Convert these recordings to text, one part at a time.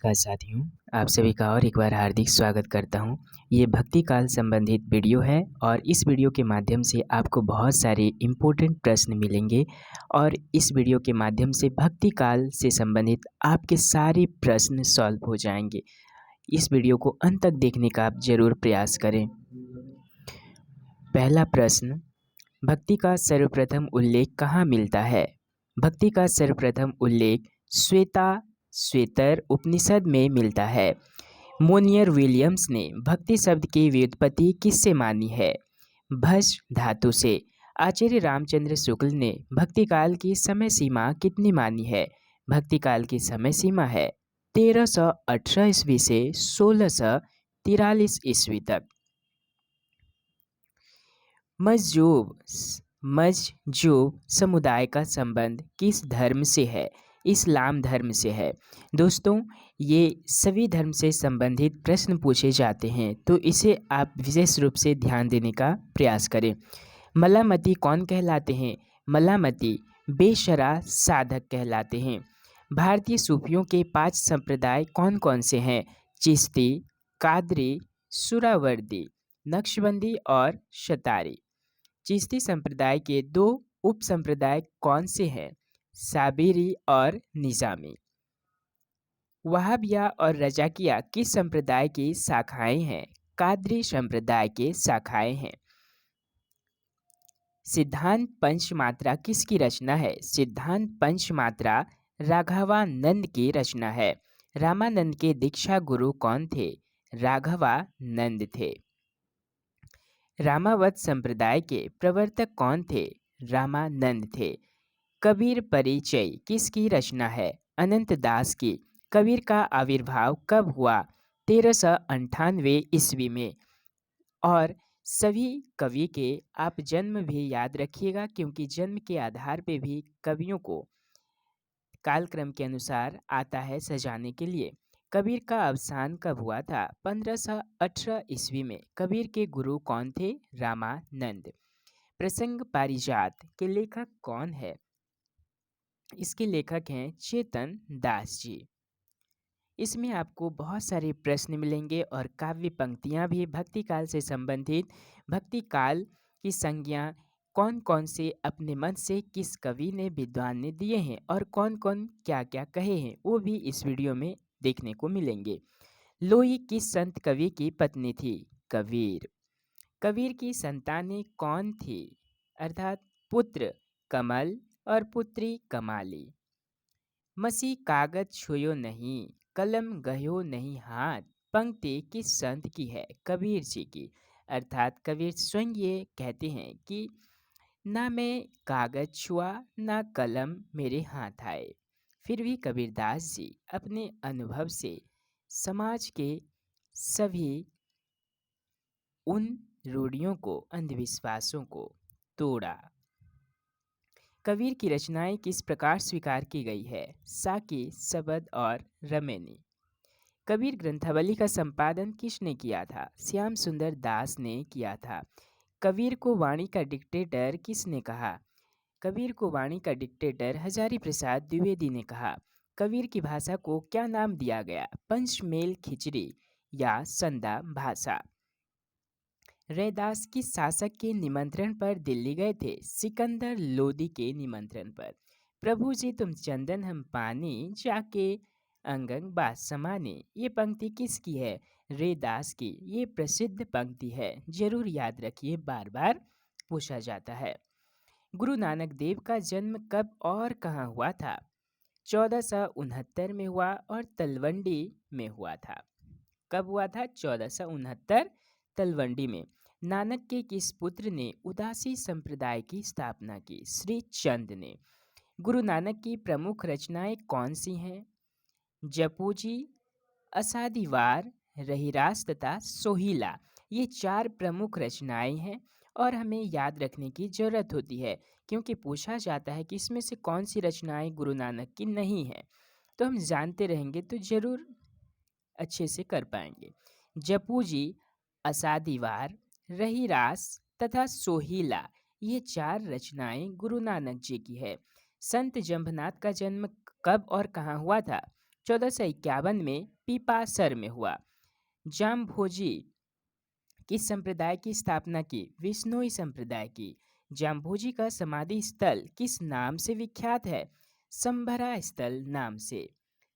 नमस्कार साथियों, आप सभी का और एक बार हार्दिक स्वागत करता हूं। ये भक्ति काल संबंधित वीडियो है और इस वीडियो के माध्यम से आपको बहुत सारे इम्पोर्टेंट प्रश्न मिलेंगे और इस वीडियो के माध्यम से भक्ति काल से संबंधित आपके सारे प्रश्न सॉल्व हो जाएंगे। इस वीडियो को अंत तक देखने का आप जरूर प्रयास करें। पहला प्रश्न, भक्ति का सर्वप्रथम उल्लेख कहाँ मिलता है? भक्ति का सर्वप्रथम उल्लेख श्वेतर उपनिषद में मिलता है। मोनियर विलियम्स ने भक्ति शब्द की व्युत्पत्ति किससे मानी है? भस्म धातु से। आचार्य रामचंद्र शुक्ल ने भक्ति काल की समय सीमा कितनी मानी है? भक्ति काल की समय सीमा है 1318 ईस्वी से 1643 ईस्वी तक। मजजूब समुदाय का संबंध किस धर्म से है? इस्लाम धर्म से है। दोस्तों, ये सभी धर्म से संबंधित प्रश्न पूछे जाते हैं, तो इसे आप विशेष रूप से ध्यान देने का प्रयास करें। मल्लामती कौन कहलाते हैं? मल्लामती बेशरा साधक कहलाते हैं। भारतीय सूफियों के 5 संप्रदाय कौन कौन से हैं? चिश्ती, कादरी, सुहरावर्दी, नक्शबंदी और शतारी। चिश्ती संप्रदाय के 2 उप संप्रदाय कौन से हैं? साबिरी और निजामी। वहाबिया और रजाकिया किस संप्रदाय की शाखाएं हैं? कादरी संप्रदाय के शाखाएं हैं। सिद्धांत पंचमात्रा किसकी रचना है? सिद्धांत पंचमात्रा राघवानंद की रचना है। रामानंद के दीक्षा गुरु कौन थे? राघवानंद थे। रामावत संप्रदाय के प्रवर्तक कौन थे? रामानंद थे। कबीर परिचय किसकी रचना है? अनंत दास की। कबीर का आविर्भाव कब हुआ? 1398 ईस्वी में। और सभी कवि के आप जन्म भी याद रखिएगा, क्योंकि जन्म के आधार पे भी कवियों को कालक्रम के अनुसार आता है सजाने के लिए। कबीर का अवसान कब हुआ था? 1518 ईस्वी में। कबीर के गुरु कौन थे? रामानंद। प्रसंग पारिजात के लेखक कौन है? इसके लेखक हैं चेतन दास जी। इसमें आपको बहुत सारे प्रश्न मिलेंगे और काव्य पंक्तियां भी भक्ति काल से संबंधित। भक्ति काल की संज्ञा कौन कौन से अपने मन से किस कवि ने विद्वान ने दिए हैं और कौन कौन क्या क्या कहे हैं, वो भी इस वीडियो में देखने को मिलेंगे। लोई किस संत कवि की पत्नी थी? कबीर। कबीर की संतानें कौन थी? अर्थात पुत्र कमल और पुत्री कमाली। मसी कागज छुयो नहीं, कलम गयो नहीं हाथ, पंक्ति किस संत की है? कबीर जी की। अर्थात कबीर स्वयं ये कहते हैं कि ना मैं कागज छुआ ना कलम मेरे हाथ आए, फिर भी कबीरदास जी अपने अनुभव से समाज के सभी उन रूढ़ियों को, अंधविश्वासों को तोड़ा। कबीर की रचनाएं किस प्रकार स्वीकार की गई है? साकी, सबद और रमेनी। कबीर ग्रंथावली का संपादन किसने किया था? श्याम सुंदर दास ने किया था। कबीर को वाणी का डिक्टेटर किसने कहा? कबीर को वाणी का डिक्टेटर हजारी प्रसाद द्विवेदी ने कहा। कबीर की भाषा को क्या नाम दिया गया? पंचमेल खिचड़ी या संदा भाषा। रैदास किस शासक के निमंत्रण पर दिल्ली गए थे? सिकंदर लोदी के निमंत्रण पर। प्रभु जी तुम चंदन हम पानी, जाके अंगंग बात समाने। ये पंक्ति किसकी है? रैदास की। ये प्रसिद्ध पंक्ति है, जरूर याद रखिए, बार बार पूछा जाता है। गुरु नानक देव का जन्म कब और कहाँ हुआ था? 1469 में हुआ और तलवंडी में हुआ था। कब हुआ था? 1469 तलवंडी में। नानक के किस पुत्र ने उदासी संप्रदाय की स्थापना की? श्री चंद ने। गुरु नानक की प्रमुख रचनाएं कौन सी हैं? जपूजी, असादीवार, रहीरास तथा सोहिला। ये 4 प्रमुख रचनाएं हैं और हमें याद रखने की जरूरत होती है, क्योंकि पूछा जाता है कि इसमें से कौन सी रचनाएं गुरु नानक की नहीं है। तो हम जानते रहेंगे तो जरूर अच्छे से कर पाएंगे। जपूजी, असादीवार, रहीरास तथा सोहिला, ये 4 रचनाएं गुरु नानक जी की है। संत जंभनाथ का जन्म कब और कहाँ हुआ था? 1451 में पीपासर में हुआ। जाम्भोजी किस संप्रदाय की स्थापना की? विश्नोई संप्रदाय की। जाम्भोजी का समाधि स्थल किस नाम से विख्यात है? संभरा स्थल नाम से।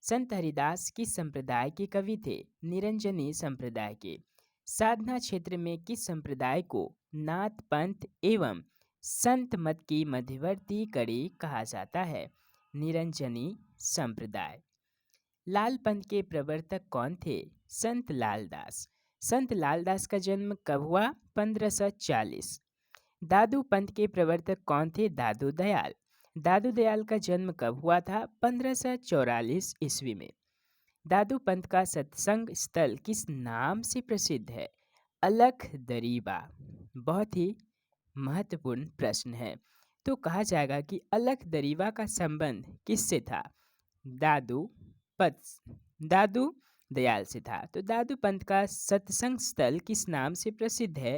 संत हरिदास किस संप्रदाय के कवि थे? निरंजनी संप्रदाय के। साधना क्षेत्र में किस संप्रदाय को नाथ पंथ एवं संत मत की मध्यवर्ती कड़ी कहा जाता है? निरंजनी संप्रदाय। लाल पंथ के प्रवर्तक कौन थे? संत लालदास। संत लालदास का जन्म कब हुआ? 1540। दादू पंथ के प्रवर्तक कौन थे? दादू दयाल। दादू दयाल का जन्म कब हुआ था? 1544 ईस्वी में। दादू पंथ का सत्संग स्थल किस नाम से प्रसिद्ध है? अलख दरीबा। बहुत ही महत्वपूर्ण प्रश्न है। तो कहा जाएगा कि अलख दरीबा का संबंध किससे था? दादू दादू दयाल से था। तो दादू पंथ का सत्संग स्थल किस नाम से प्रसिद्ध है?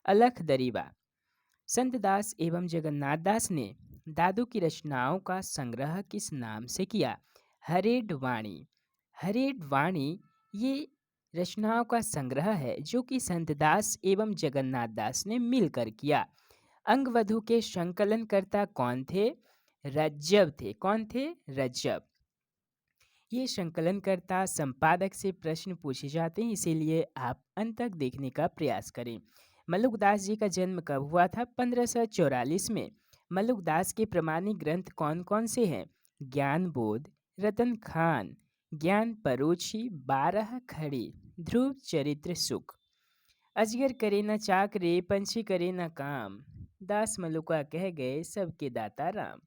अलख दरीबा। संत दास एवं जगन्नाथ दास ने दादू की रचनाओं का संग्रह किस नाम से किया? हरेड वाणी। हरेड वाणी ये रचनाओं का संग्रह है जो कि संत दास एवं जगन्नाथ दास ने मिलकर किया। अंगवधु के संकलनकर्ता कौन थे? रज्जब थे। कौन थे? रज्जब। ये संकलनकर्ता संपादक से प्रश्न पूछे जाते हैं, इसीलिए आप अंत तक देखने का प्रयास करें। मल्लुकदास जी का जन्म कब हुआ था? 1544 में। मल्लुकदास के प्रमाणिक ग्रंथ कौन कौन से हैं? ज्ञान बोध, रतन खान, ज्ञान परोछी, 12 खड़ी, ध्रुव चरित्र सुख। अजगर करे न चाक रे, पंछी करे न काम, दास मल्लुका कह गए सबके दाता राम।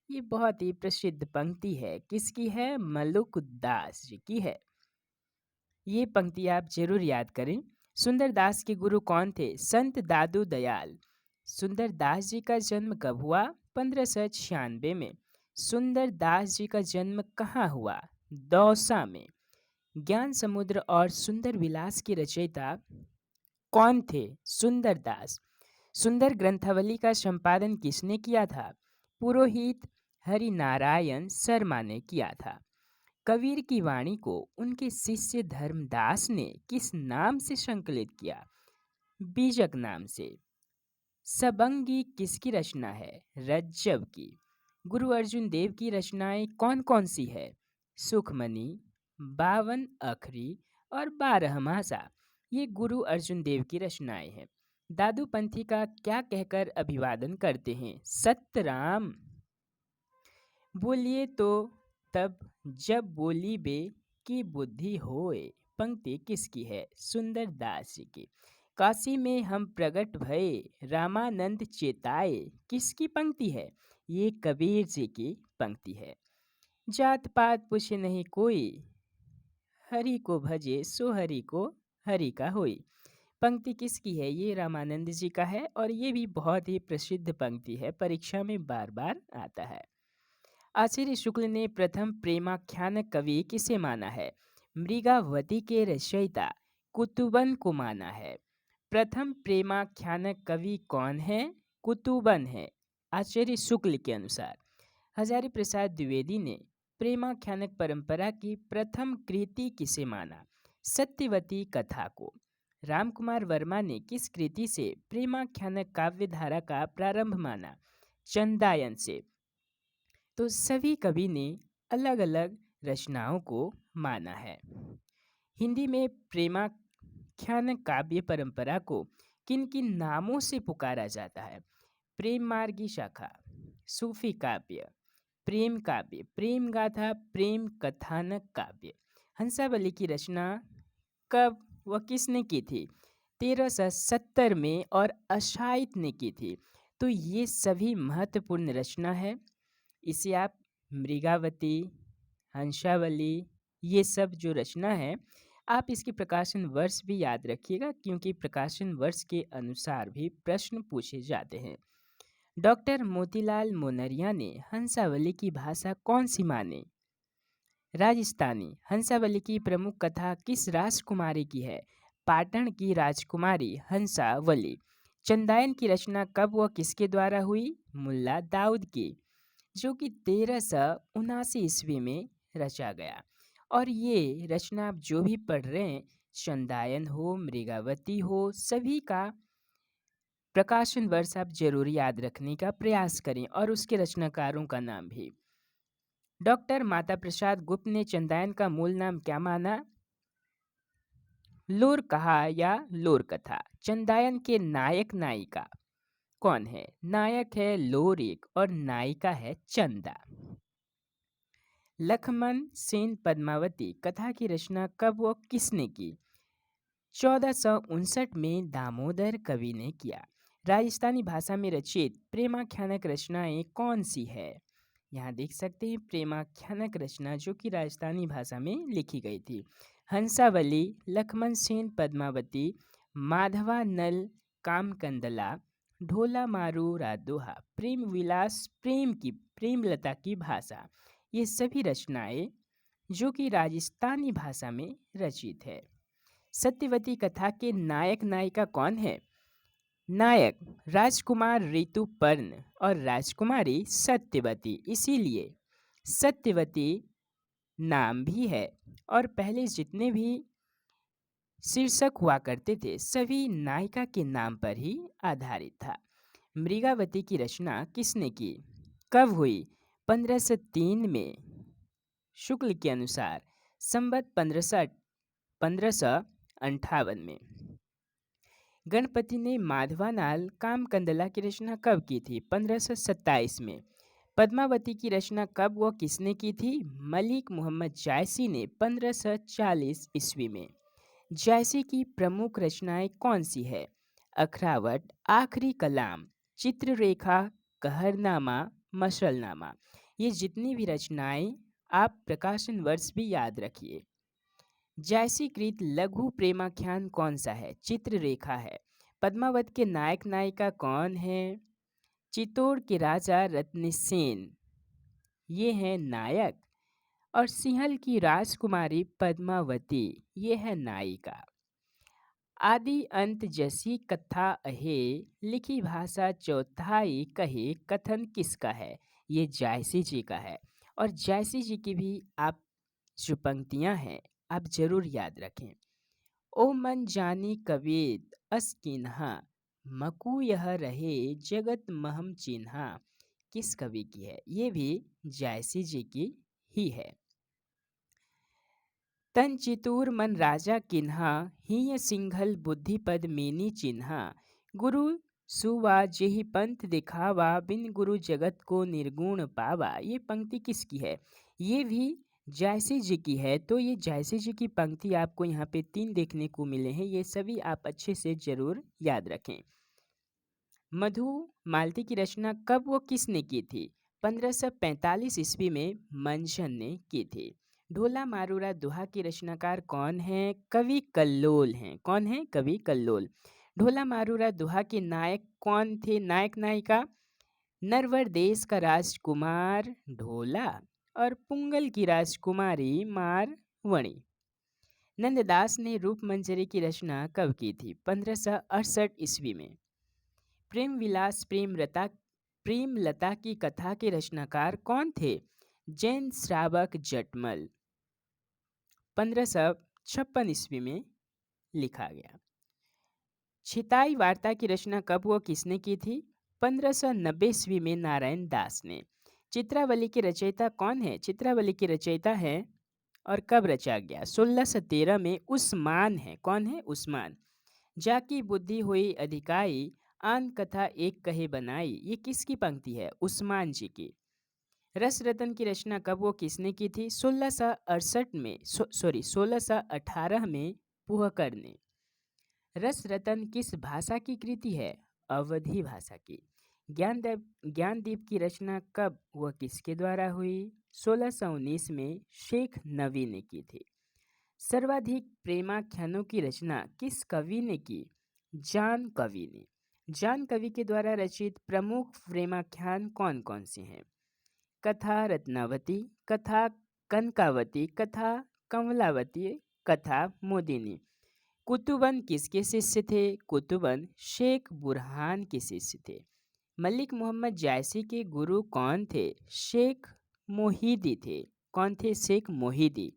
ये बहुत ही प्रसिद्ध पंक्ति है। किसकी है? मल्लुकदास जी की है। ये पंक्ति आप जरूर याद करें। सुंदरदास के गुरु कौन थे? संत दादू दयाल। सुंदरदास जी का जन्म कब हुआ? 1596 में। सुंदरदास जी का जन्म कहाँ हुआ? दौसा में। ज्ञान समुद्र और सुंदर विलास के रचयिता कौन थे? सुंदरदास। सुंदर ग्रंथावली का संपादन किसने किया था? पुरोहित हरिनारायण शर्मा ने किया था। कबीर की वाणी को उनके शिष्य धर्मदास ने किस नाम से संकलित किया? बीजक नाम से। सबंगी किसकी रचना है? रज्जब की। गुरु अर्जुन देव की रचनाएं कौन कौन सी है? सुखमणि, 52 अखरी और 12 मासा। ये गुरु अर्जुन देव की रचनाएं हैं। दादू पंथी का क्या कहकर अभिवादन करते हैं? सतराम। बोलिए तो तब जब बोली बे की बुद्धि होए। पंक्ति किसकी है? सुंदरदास जी की। काशी में हम प्रगट भये, रामानंद चेताए, किसकी पंक्ति है? ये कबीर जी की पंक्ति है। जात पात पूछे नहीं कोई, हरि को भजे सो हरि को हरि का होई। पंक्ति किसकी है? ये रामानंद जी का है और ये भी बहुत ही प्रसिद्ध पंक्ति है, परीक्षा में बार बार आता है। आचार्य शुक्ल ने प्रथम प्रेमाख्यान कवि किसे माना है? मृगावती के रचयिता कुतुबन को माना है। प्रथम प्रेमाख्यान कवि कौन है? कुतुबन है, आचार्य शुक्ल के अनुसार। हजारी प्रसाद द्विवेदी ने प्रेमाख्यानक परंपरा की प्रथम कृति किसे माना? सत्यवती कथा को। रामकुमार वर्मा ने किस कृति से प्रेमाख्यानक काव्य धारा का प्रारंभ माना? चंदायन से। तो सभी कवि ने अलग अलग रचनाओं को माना है। हिंदी में प्रेमाख्यान काव्य परंपरा को किन किन नामों से पुकारा जाता है? प्रेम मार्गी शाखा, सूफी काव्य, प्रेम काव्य, प्रेम गाथा, प्रेम कथानक काव्य। हंसावली की रचना कब व किसने की थी? 1370 में और अशाइत ने की थी। तो ये सभी महत्वपूर्ण रचना है। इसे आप मृगावती, हंसावली, ये सब जो रचना है आप इसके प्रकाशन वर्ष भी याद रखिएगा, क्योंकि प्रकाशन वर्ष के अनुसार भी प्रश्न पूछे जाते हैं। डॉक्टर मोतीलाल मोनरिया ने हंसावली की भाषा कौन सी मानी? राजस्थानी। हंसावली की प्रमुख कथा किस राजकुमारी की है? पाटन की राजकुमारी हंसावली। चंदायन की रचना कब व किसके द्वारा हुई? मुल्ला दाऊद की, जो कि 1379 ईस्वी में रचा गया। और ये रचना आप जो भी पढ़ रहे हैं, चंदायन हो, मृगावती हो, सभी का प्रकाशन वर्ष आप जरूर याद रखने का प्रयास करें और उसके रचनाकारों का नाम भी। डॉक्टर माता प्रसाद गुप्त ने चंदायन का मूल नाम क्या माना? लोर कहा या लोर कथा। चंदायन के नायक नायिका कौन है? नायक है लोरिक और नायिका है चंदा। लक्ष्मण सेन पद्मावती कथा की रचना कब व किसने की? 1459 में दामोदर कवि ने किया। राजस्थानी भाषा में रचित प्रेमाख्यानक रचनाएं कौन सी है? यहाँ देख सकते हैं प्रेमाख्यानक रचना जो कि राजस्थानी भाषा में लिखी गई थी। हंसावली, लक्ष्मण सेन पद्मावती, माधवा नल कामकंदला, ढोला मारू रादोहा, प्रेम विलास, प्रेमलता की भाषा, ये सभी रचनाएं जो कि राजस्थानी भाषा में रचित है। सत्यवती कथा के नायक नायिका कौन है? नायक राजकुमार ऋतुपर्ण और राजकुमारी सत्यवती, इसीलिए सत्यवती नाम भी है। और पहले जितने भी शीर्षक हुआ करते थे सभी नायिका के नाम पर ही आधारित था। मृगावती की रचना किसने की? कब हुई? 1503 में शुक्ल के अनुसार, संवत 1558 में। गणपति ने माधवानाल कामकंदला की रचना कब की थी? 1527 में। पद्मावती की रचना कब व किसने की थी? मलिक मोहम्मद जायसी ने 1540 ईस्वी में। जायसी की प्रमुख रचनाएं कौन सी है? अखरावट, आखिरी कलाम, चित्ररेखा, कहरनामा, मशलनामा, ये जितनी भी रचनाएं आप प्रकाशन वर्ष भी याद रखिए। जायसीकृत लघु प्रेमाख्यान कौन सा है? चित्ररेखा है। पद्मावत के नायक नायिका कौन है? चित्तौड़ के राजा रत्नसेन, ये है नायक, और सिंहल की राजकुमारी पद्मावती, ये है नायिका। आदि अंत जैसी कथा अहे, लिखी भाषा चौथाई कहे, कथन किसका है? ये जायसी जी का है। और जायसी जी की भी आप जो पंक्तियां हैं आप जरूर याद रखें। ओ मन जानी कवेद अस किन्हा, मकु यह रहे जगत महम चिन्हा, किस कवि की है? ये भी जायसी जी की ही है। तन चितूर मन राजा किन्हा, हिय सिंघल बुद्धिपद मेनी चिन्हा, गुरु सुवा जेहि पंथ दिखावा, बिन गुरु जगत को निर्गुण पावा, ये पंक्ति किसकी है? ये भी जायसी जी की है। तो ये जायसी जी की पंक्ति आपको यहाँ पे 3 देखने को मिले हैं, ये सभी आप अच्छे से जरूर याद रखें। मधु मालती की रचना कब व किसने की थी? 1545 ईस्वी में मंचन ने की थी। ढोला मारूरा दोहा की रचनाकार कौन है? कवि कल्लोल हैं। कौन है? कवि कल्लोल। ढोला मारूरा दोहा के नायक कौन थे? नायक नायिका नरवर देश का राजकुमार ढोला और पुंगल की राजकुमारी मारवणी। नंददास ने रूप मंजरी की रचना कब की थी? 1568 ईस्वी में। प्रेम विलास प्रेमलता की कथा के रचनाकार कौन थे? जैन श्रावक जटमल। 1556 ईस्वी में लिखा गया। छिताई वार्ता की रचना कब व किसने की थी? 1590 ईस्वी में नारायण दास ने। चित्रावली के रचयिता कौन है? चित्रावली के रचयिता है और कब रचा गया? 1613 में उस्मान है। कौन है? उस्मान। जाकी बुद्धि हुई अधिकाई, आन कथा एक कहे बनाई, ये किसकी पंक्ति है? उस्मान जी की। रस रतन की रचना कब वो किसने की थी? 1668 में 1618 में पुहकर ने। रस रतन किस भाषा की कृति है? अवधी भाषा की। ज्ञानदीप की रचना कब व किसके द्वारा हुई? 1619 में शेख नवी ने की थी। सर्वाधिक प्रेमाख्यानों की रचना किस कवि ने की? जान कवि ने। जान कवि के द्वारा रचित प्रमुख प्रेमाख्यान कौन कौन से हैं? कथा रत्नावती, कथा कनकावती, कथा कमलावती, कथा मोदिनी। कुतुबन किसके शिष्य थे? कुतुबन शेख बुरहान के शिष्य थे। मलिक मोहम्मद जायसी के गुरु कौन थे? शेख मोहिदी थे। कौन थे? शेख मोहिदी।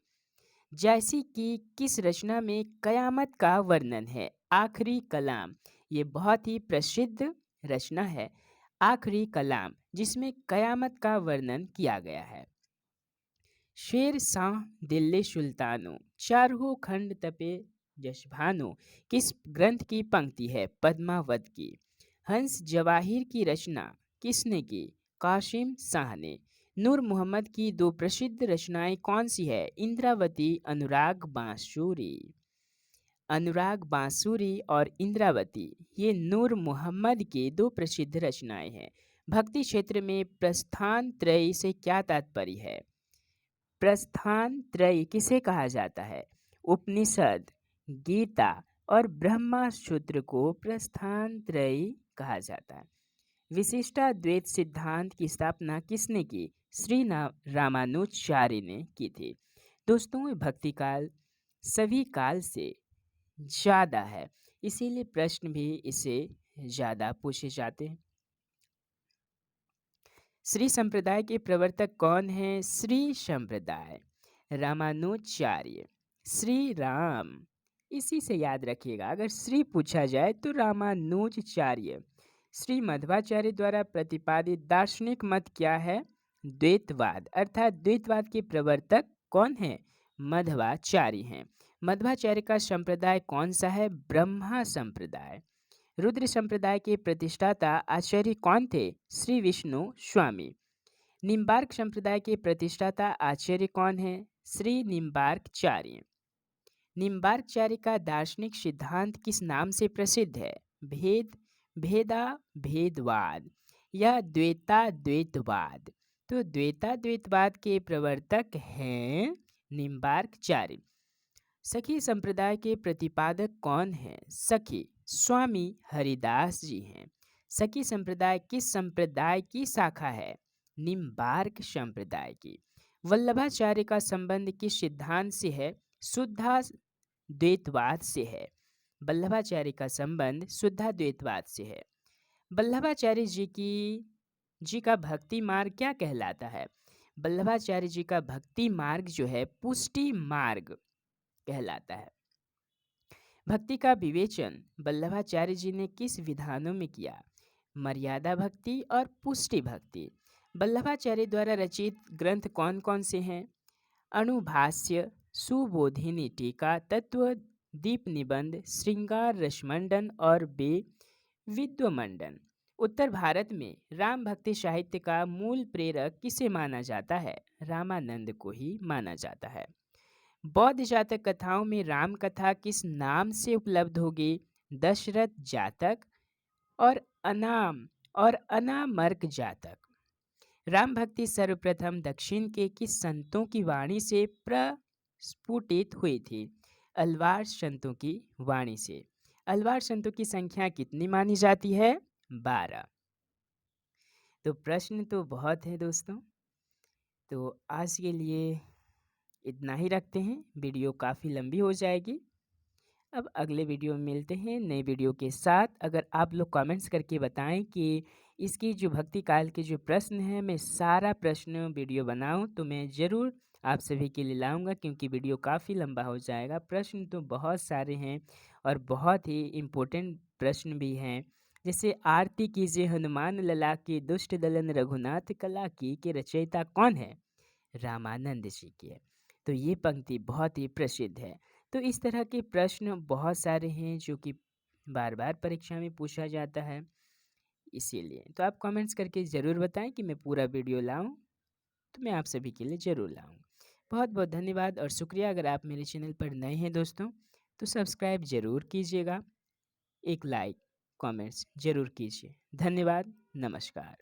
जैसी कि किस रचना में कयामत का वर्णन है? आखिरी कलाम। ये बहुत ही प्रसिद्ध रचना है, आखिरी कलाम, जिसमें कयामत का वर्णन किया गया है। शेर शाह दिल्ली सुल्तानो, चारों खंड तपे जशभानो, किस ग्रंथ की पंक्ति है? पद्मावत की। हंस जवाहिर की रचना किसने की? कासिम शाह ने। नूर मोहम्मद की दो प्रसिद्ध रचनाएं कौन सी है? इंद्रावती, अनुराग बांसुरी। अनुराग बांसुरी और इंद्रावती, ये नूर मोहम्मद की दो प्रसिद्ध रचनाएं हैं। भक्ति क्षेत्र में प्रस्थान त्रयी से क्या तात्पर्य है? प्रस्थान त्रयी किसे कहा जाता है? उपनिषद, गीता और ब्रह्मा सूत्र को प्रस्थान त्रयी कहा जाता है। विशिष्टाद्वैत सिद्धांत की स्थापना किसने की? श्री रामानुजाचार्य ने की थी। दोस्तों, ये भक्ति काल सभी काल से ज़्यादा है, इसीलिए प्रश्न भी इसे ज़्यादा पूछे जाते हैं। श्री संप्रदाय के प्रवर्तक कौन हैं? श्री संप्रदाय रामानुजाचार्य, श्री राम, इसी से याद रखिएगा। अगर श्री पूछा जाए तो रामानुजाचार्य। श्री मध्वाचार्य द्वारा प्रतिपादित दार्शनिक मत क्या है? द्वैतवाद, अर्थात द्वैतवाद के प्रवर्तक कौन हैं? मध्वाचार्य हैं। मध्वाचार्य का संप्रदाय कौन सा है? ब्रह्मा संप्रदाय। रुद्र संप्रदाय के प्रतिष्ठाता आचार्य कौन थे? श्री विष्णु स्वामी। निम्बार्क संप्रदाय के प्रतिष्ठाता आचार्य कौन है? श्री निम्बार्कचार्य। निम्बार्कचार्य का दार्शनिक सिद्धांत किस नाम से प्रसिद्ध है? भेद, भेदा भेदवाद या द्वैताद्वैतवाद। तो द्वैताद्वैतवाद के प्रवर्तक हैं निम्बार्कचार्य। सखी संप्रदाय के प्रतिपादक कौन हैं? सखी स्वामी हरिदास जी हैं। सखी संप्रदाय किस संप्रदाय की शाखा है? निम्बार्क संप्रदाय की। वल्लभाचार्य का संबंध किस सिद्धांत से है? शुद्धाद्वैतवाद से है। वल्लभाचार्य का संबंध शुद्धाद्वैतवाद से है। वल्लभाचार्य जी का भक्ति मार्ग क्या कहलाता है? वल्लभाचार्य जी का भक्ति मार्ग जो है पुष्टि मार्ग कहलाता है। भक्ति का विवेचन वल्लभाचार्य जी ने किस विधानों में किया? मर्यादा भक्ति और पुष्टि भक्ति। वल्लभाचार्य द्वारा रचित ग्रंथ कौन कौन से हैं? अणुभाष्य, सुबोधिनी टीका, तत्व दीप निबंध, श्रृंगार रसमंडन और विद्वमंडन। उत्तर भारत में राम भक्ति साहित्य का मूल प्रेरक किसे माना जाता है? रामानंद को ही माना जाता है। बौद्ध जातक कथाओं में राम कथा किस नाम से उपलब्ध होगी? दशरथ जातक और अनामर्क जातक। राम भक्ति सर्वप्रथम दक्षिण के किस संतों की वाणी से प्रस्फुटित हुई थी? अलवार संतों की वाणी से। अलवार संतों की संख्या कितनी मानी जाती है? 12। तो प्रश्न तो बहुत है दोस्तों, तो आज के लिए इतना ही रखते हैं। वीडियो काफ़ी लंबी हो जाएगी। अब अगले वीडियो में मिलते हैं नए वीडियो के साथ। अगर आप लोग कमेंट्स करके बताएं कि इसकी जो भक्ति काल के जो प्रश्न हैं, मैं सारा प्रश्न वीडियो बनाऊं तो मैं ज़रूर आप सभी के लिए लाऊंगा, क्योंकि वीडियो काफ़ी लंबा हो जाएगा। प्रश्न तो बहुत सारे हैं और बहुत ही इम्पोर्टेंट प्रश्न भी हैं। जैसे आरती कीजिए हनुमान लला की, दुष्ट दलन रघुनाथ कला की, के रचयिता कौन है? रामानंद जी की है। तो ये पंक्ति बहुत ही प्रसिद्ध है। तो इस तरह के प्रश्न बहुत सारे हैं जो कि बार बार परीक्षा में पूछा जाता है, इसीलिए तो आप कमेंट्स करके ज़रूर बताएं कि मैं पूरा वीडियो लाऊं, तो मैं आप सभी के लिए ज़रूर लाऊं। बहुत बहुत धन्यवाद और शुक्रिया। अगर आप मेरे चैनल पर नए हैं दोस्तों, तो सब्सक्राइब ज़रूर कीजिएगा, एक लाइक कमेंट्स ज़रूर कीजिए। धन्यवाद, नमस्कार।